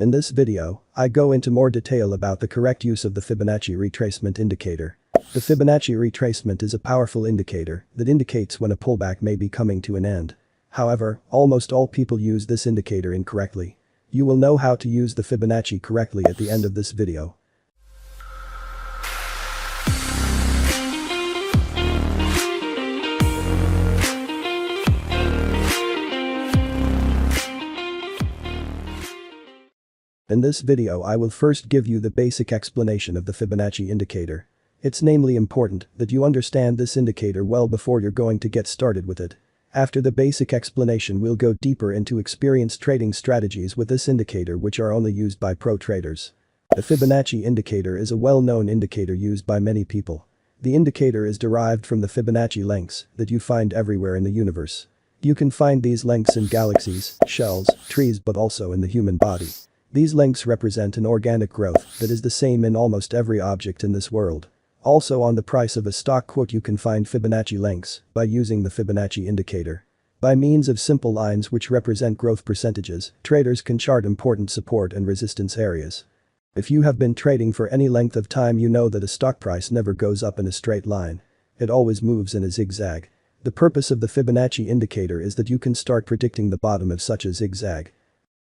In this video, I go into more detail about the correct use of the Fibonacci retracement indicator. The Fibonacci retracement is a powerful indicator that indicates when a pullback may be coming to an end. However, almost all people use this indicator incorrectly. You will know how to use the Fibonacci correctly at the end of this video. In this video I will first give you the basic explanation of the Fibonacci indicator. It's namely important that you understand this indicator well before you're going to get started with it. After the basic explanation we'll go deeper into experienced trading strategies with this indicator which are only used by pro traders. The Fibonacci indicator is a well-known indicator used by many people. The indicator is derived from the Fibonacci lengths that you find everywhere in the universe. You can find these lengths in galaxies, shells, trees but also in the human body. These lengths represent an organic growth that is the same in almost every object in this world. Also on the price of a stock quote you can find Fibonacci lengths by using the Fibonacci indicator. By means of simple lines which represent growth percentages, traders can chart important support and resistance areas. If you have been trading for any length of time you know that a stock price never goes up in a straight line. It always moves in a zigzag. The purpose of the Fibonacci indicator is that you can start predicting the bottom of such a zigzag.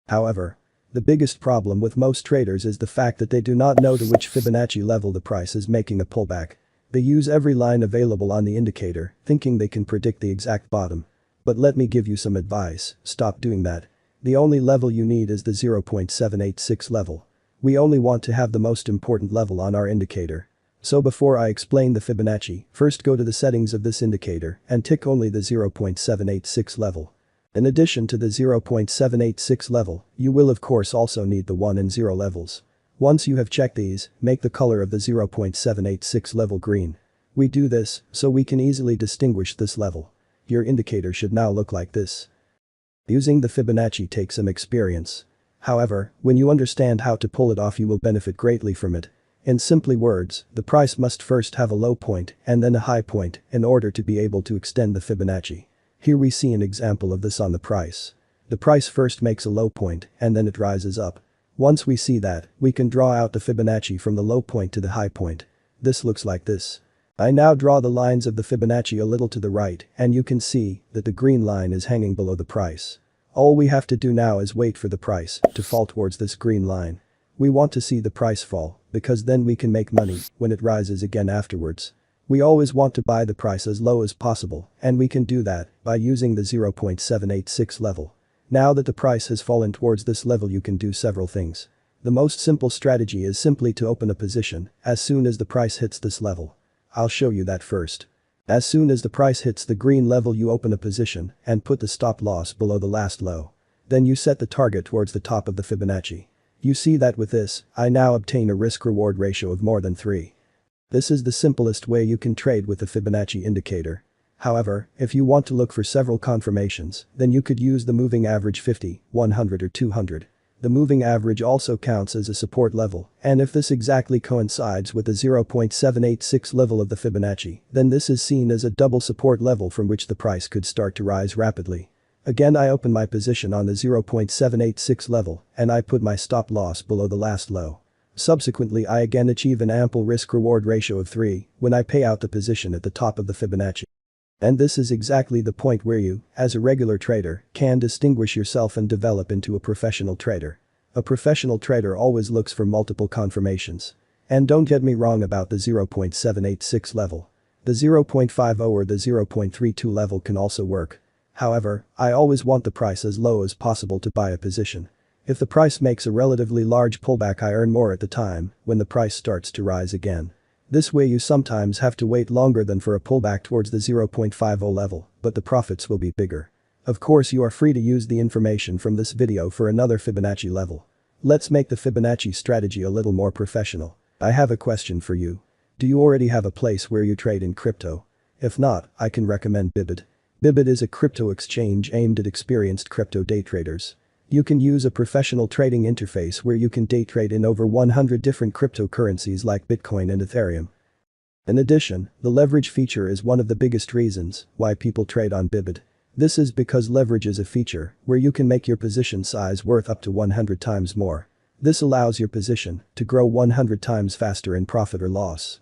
However, the biggest problem with most traders is the fact that they do not know to which Fibonacci level the price is making a pullback. They use every line available on the indicator, thinking they can predict the exact bottom. But let me give you some advice, stop doing that. The only level you need is the 0.786 level. We only want to have the most important level on our indicator. So before I explain the Fibonacci, first go to the settings of this indicator and tick only the 0.786 level. In addition to the 0.786 level, you will of course also need the 1 and 0 levels. Once you have checked these, make the color of the 0.786 level green. We do this so we can easily distinguish this level. Your indicator should now look like this. Using the Fibonacci takes some experience. However, when you understand how to pull it off you will benefit greatly from it. In simple words, the price must first have a low point and then a high point in order to be able to extend the Fibonacci. Here we see an example of this on the price. The price first makes a low point and then it rises up. Once we see that, we can draw out the Fibonacci from the low point to the high point. This looks like this. I now draw the lines of the Fibonacci a little to the right and you can see that the green line is hanging below the price. All we have to do now is wait for the price to fall towards this green line. We want to see the price fall because then we can make money when it rises again afterwards. We always want to buy the price as low as possible and we can do that by using the 0.786 level. Now that the price has fallen towards this level you can do several things. The most simple strategy is simply to open a position as soon as the price hits this level. I'll show you that first. As soon as the price hits the green level you open a position and put the stop loss below the last low. Then you set the target towards the top of the Fibonacci. You see that with this, I now obtain a risk-reward ratio of more than 3. This is the simplest way you can trade with the Fibonacci indicator. However, if you want to look for several confirmations, then you could use the moving average 50, 100 or 200. The moving average also counts as a support level, and if this exactly coincides with the 0.786 level of the Fibonacci, then this is seen as a double support level from which the price could start to rise rapidly. Again I open my position on the 0.786 level and I put my stop loss below the last low. Subsequently I again achieve an ample risk-reward ratio of 3 when I pay out the position at the top of the Fibonacci. And this is exactly the point where you, as a regular trader, can distinguish yourself and develop into a professional trader. A professional trader always looks for multiple confirmations. And don't get me wrong about the 0.786 level. The 0.50 or the 0.32 level can also work. However, I always want the price as low as possible to buy a position. If the price makes a relatively large pullback I earn more at the time when the price starts to rise again. This way you sometimes have to wait longer than for a pullback towards the 0.50 level, but the profits will be bigger. Of course you are free to use the information from this video for another Fibonacci level. Let's make the Fibonacci strategy a little more professional. I have a question for you. Do you already have a place where you trade in crypto? If not, I can recommend Bybit. Bybit is a crypto exchange aimed at experienced crypto day traders. You can use a professional trading interface where you can day trade in over 100 different cryptocurrencies like Bitcoin and Ethereum. In addition, the leverage feature is one of the biggest reasons why people trade on Bybit. This is because leverage is a feature where you can make your position size worth up to 100 times more. This allows your position to grow 100 times faster in profit or loss.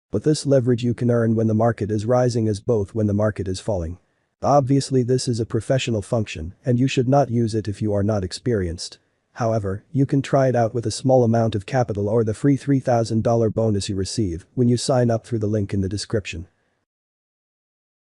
But this leverage you can earn when the market is rising as both when the market is falling. Obviously this is a professional function and you should not use it if you are not experienced. However, you can try it out with a small amount of capital or the free $3,000 bonus you receive when you sign up through the link in the description.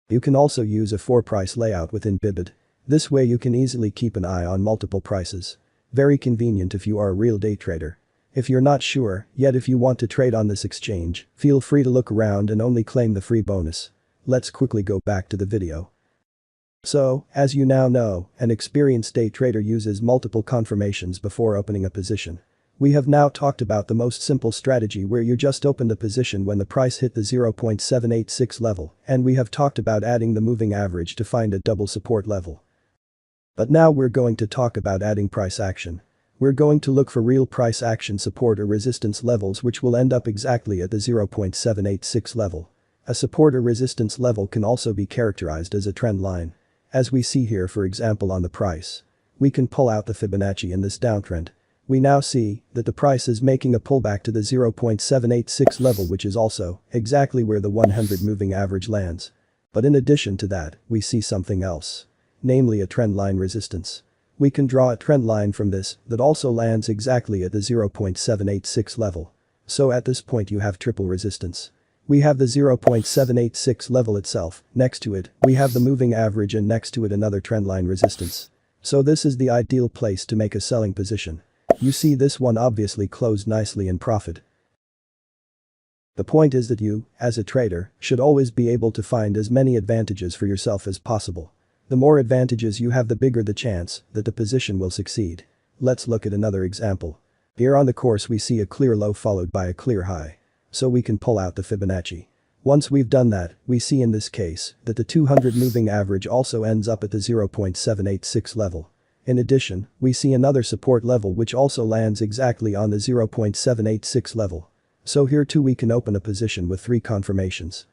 You can also use a 4-price layout within Bybit. This way you can easily keep an eye on multiple prices. Very convenient if you are a real day trader. If you're not sure yet if you want to trade on this exchange, feel free to look around and only claim the free bonus. Let's quickly go back to the video. So, as you now know, an experienced day trader uses multiple confirmations before opening a position. We have now talked about the most simple strategy where you just open the position when the price hit the 0.786 level, and we have talked about adding the moving average to find a double support level. But now we're going to talk about adding price action. We're going to look for real price action support or resistance levels which will end up exactly at the 0.786 level. A support or resistance level can also be characterized as a trend line. As we see here, for example, on the price. We can pull out the Fibonacci in this downtrend. We now see that the price is making a pullback to the 0.786 level, which is also exactly where the 100 moving average lands. But in addition to that, we see something else. Namely a trend line resistance. We can draw a trend line from this that also lands exactly at the 0.786 level. So at this point you have triple resistance. We have the 0.786 level itself, next to it, we have the moving average and next to it another trendline resistance. So this is the ideal place to make a selling position. You see this one obviously closed nicely in profit. The point is that you, as a trader, should always be able to find as many advantages for yourself as possible. The more advantages you have, the bigger the chance that the position will succeed. Let's look at another example. Here on the course we see a clear low followed by a clear high. So we can pull out the Fibonacci. Once we've done that, we see in this case that the 200 moving average also ends up at the 0.786 level. In addition, we see another support level which also lands exactly on the 0.786 level. So here too we can open a position with 3 confirmations.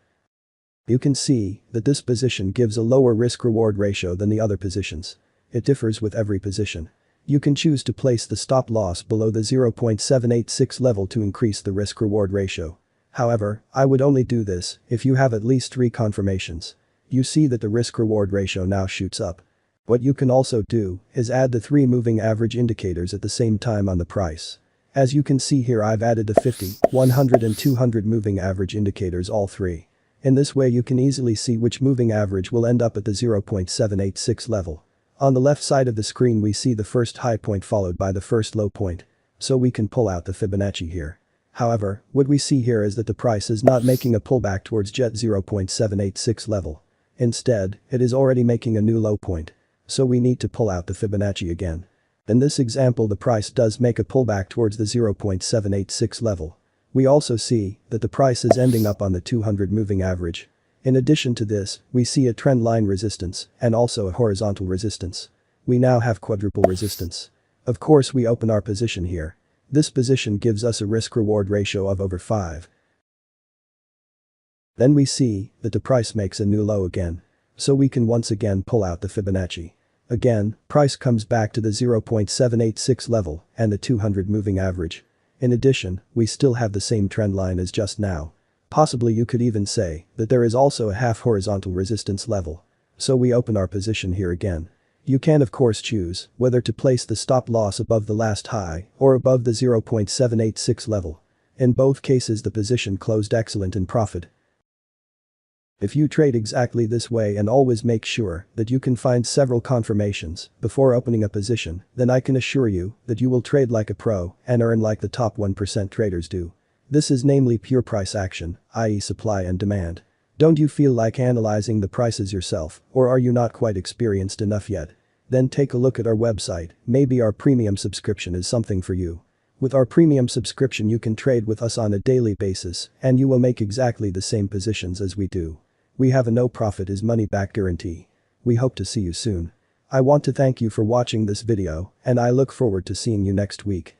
You can see that this position gives a lower risk-reward ratio than the other positions. It differs with every position. You can choose to place the stop loss below the 0.786 level to increase the risk-reward ratio. However, I would only do this if you have at least 3 confirmations. You see that the risk-reward ratio now shoots up. What you can also do is add the 3 moving average indicators at the same time on the price. As you can see here, I've added the 50, 100 and 200 moving average indicators, all 3. In this way you can easily see which moving average will end up at the 0.786 level. On the left side of the screen we see the first high point followed by the first low point. So we can pull out the Fibonacci here. However, what we see here is that the price is not making a pullback towards jet 0.786 level. Instead, it is already making a new low point. So we need to pull out the Fibonacci again. In this example the price does make a pullback towards the 0.786 level. We also see that the price is ending up on the 200 moving average. In addition to this, we see a trend line resistance and also a horizontal resistance. We now have quadruple resistance. Of course we open our position here. This position gives us a risk-reward ratio of over 5. Then we see that the price makes a new low again. So we can once again pull out the Fibonacci. Again, price comes back to the 0.786 level and the 200 moving average. In addition, we still have the same trend line as just now. Possibly you could even say that there is also a half horizontal resistance level. So we open our position here again. You can of course choose whether to place the stop loss above the last high or above the 0.786 level. In both cases the position closed excellent in profit. If you trade exactly this way and always make sure that you can find several confirmations before opening a position, then I can assure you that you will trade like a pro and earn like the top 1% traders do. This is namely pure price action, i.e. supply and demand. Don't you feel like analyzing the prices yourself, or are you not quite experienced enough yet? Then take a look at our website, maybe our premium subscription is something for you. With our premium subscription you can trade with us on a daily basis and you will make exactly the same positions as we do. We have a no profit is money back guarantee. We hope to see you soon. I want to thank you for watching this video and I look forward to seeing you next week.